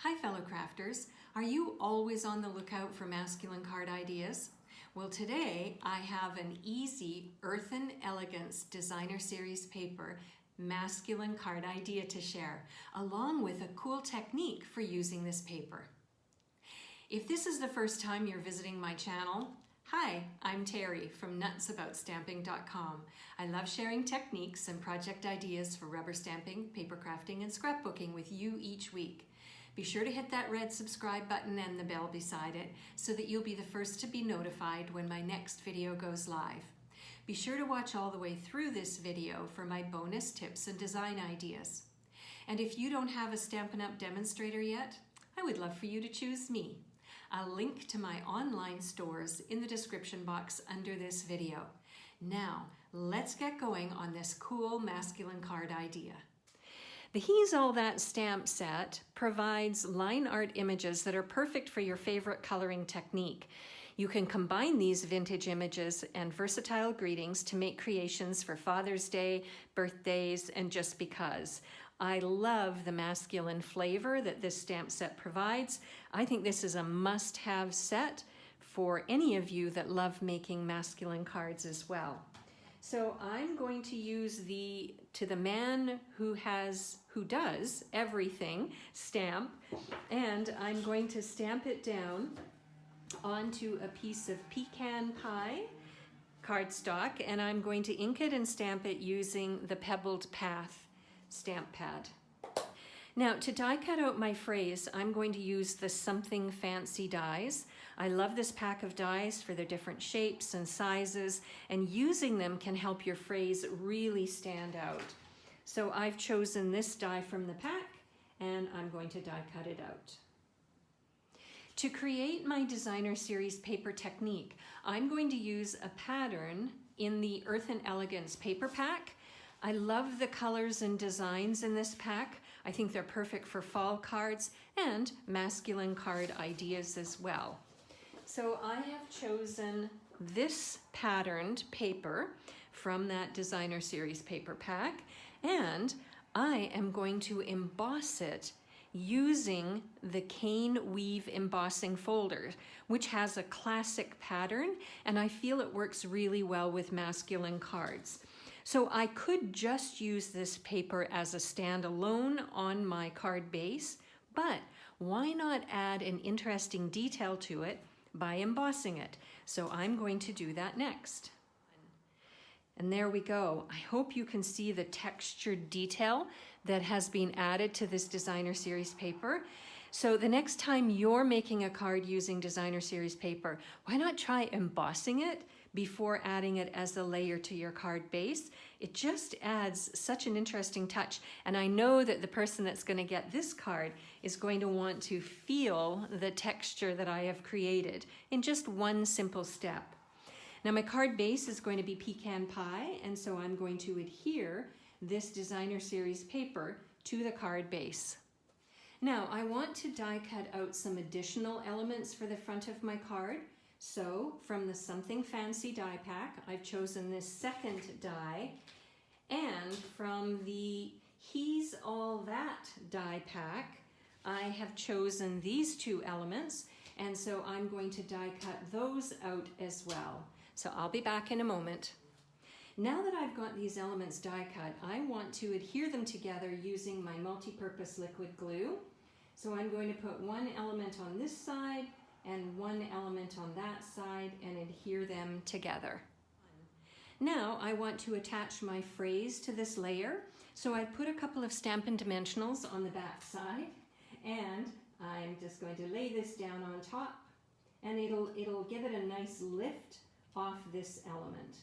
Hi fellow crafters, are you always on the lookout for masculine card ideas? Well, today I have an easy Earthen Elegance designer series paper masculine card idea to share, along with a cool technique for using this paper. If this is the first time you're visiting my channel, hi, I'm Terry from nutsaboutsstamping.com. I love sharing techniques and project ideas for rubber stamping, paper crafting, and scrapbooking with you each week. Be sure to hit that red subscribe button and the bell beside it so that you'll be the first to be notified when my next video goes live. Be sure to watch all the way through this video for my bonus tips and design ideas. And if you don't have a Stampin' Up! Demonstrator yet, I would love for you to choose me. I'll link to my online stores in the description box under this video. Now, let's get going on this cool masculine card idea. The He's All That stamp set provides line art images that are perfect for your favorite coloring technique. You can combine these vintage images and versatile greetings to make creations for Father's Day, birthdays, and just because. I love the masculine flavor that this stamp set provides. I think this is a must-have set for any of you that love making masculine cards as well. So I'm going to use the To the Man Who Does Everything stamp, and I'm going to stamp it down onto a piece of pecan pie cardstock, and I'm going to ink it and stamp it using the Pebbled Path stamp pad. Now, to die cut out my phrase, I'm going to use the Something Fancy dies. I love this pack of dies for their different shapes and sizes, and using them can help your phrase really stand out. So I've chosen this die from the pack, and I'm going to die cut it out. To create my designer series paper technique, I'm going to use a pattern in the Earthen Elegance paper pack. I love the colors and designs in this pack. I think they're perfect for fall cards and masculine card ideas as well. So I have chosen this patterned paper from that designer series paper pack, and I am going to emboss it using the Cane Weave embossing folder, which has a classic pattern, and I feel it works really well with masculine cards. So I could just use this paper as a standalone on my card base, but why not add an interesting detail to it by embossing it? So I'm going to do that next. And there we go. I hope you can see the textured detail that has been added to this designer series paper. So the next time you're making a card using designer series paper, why not try embossing it before adding it as a layer to your card base? It just adds such an interesting touch. And I know that the person that's going to get this card is going to want to feel the texture that I have created in just one simple step. Now my card base is going to be pecan pie, and so I'm going to adhere this designer series paper to the card base. Now I want to die cut out some additional elements for the front of my card. So from the Something Fancy die pack, I've chosen this second die, and from the He's All That die pack, I have chosen these two elements, and so I'm going to die cut those out as well. So I'll be back in a moment. Now that I've got these elements die cut, I want to adhere them together using my multi-purpose liquid glue. So I'm going to put one element on this side and one element on that side and adhere them together. Now I want to attach my phrase to this layer. So I put a couple of Stampin' Dimensionals on the back side, and I'm just going to lay this down on top, and it'll give it a nice lift off this element.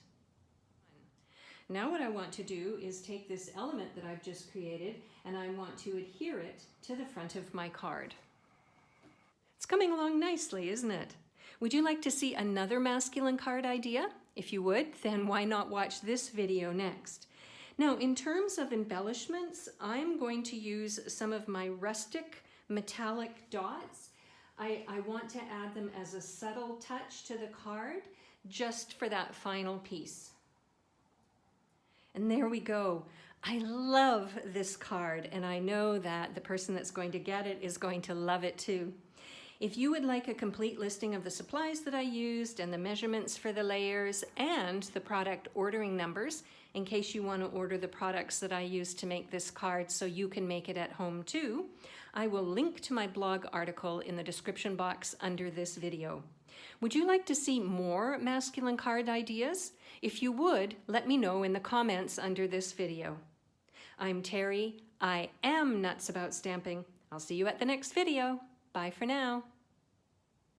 Now what I want to do is take this element that I've just created, and I want to adhere it to the front of my card. It's coming along nicely, isn't it? Would you like to see another masculine card idea? If you would, then why not watch this video next? Now, in terms of embellishments, I'm going to use some of my rustic metallic dots. I want to add them as a subtle touch to the card, just for that final piece. And there we go. I love this card, and I know that the person that's going to get it is going to love it too. If you would like a complete listing of the supplies that I used and the measurements for the layers and the product ordering numbers, in case you want to order the products that I used to make this card so you can make it at home too, I will link to my blog article in the description box under this video. Would you like to see more masculine card ideas? If you would, let me know in the comments under this video. I'm Terry. I am nuts about stamping. I'll see you at the next video. Bye for now.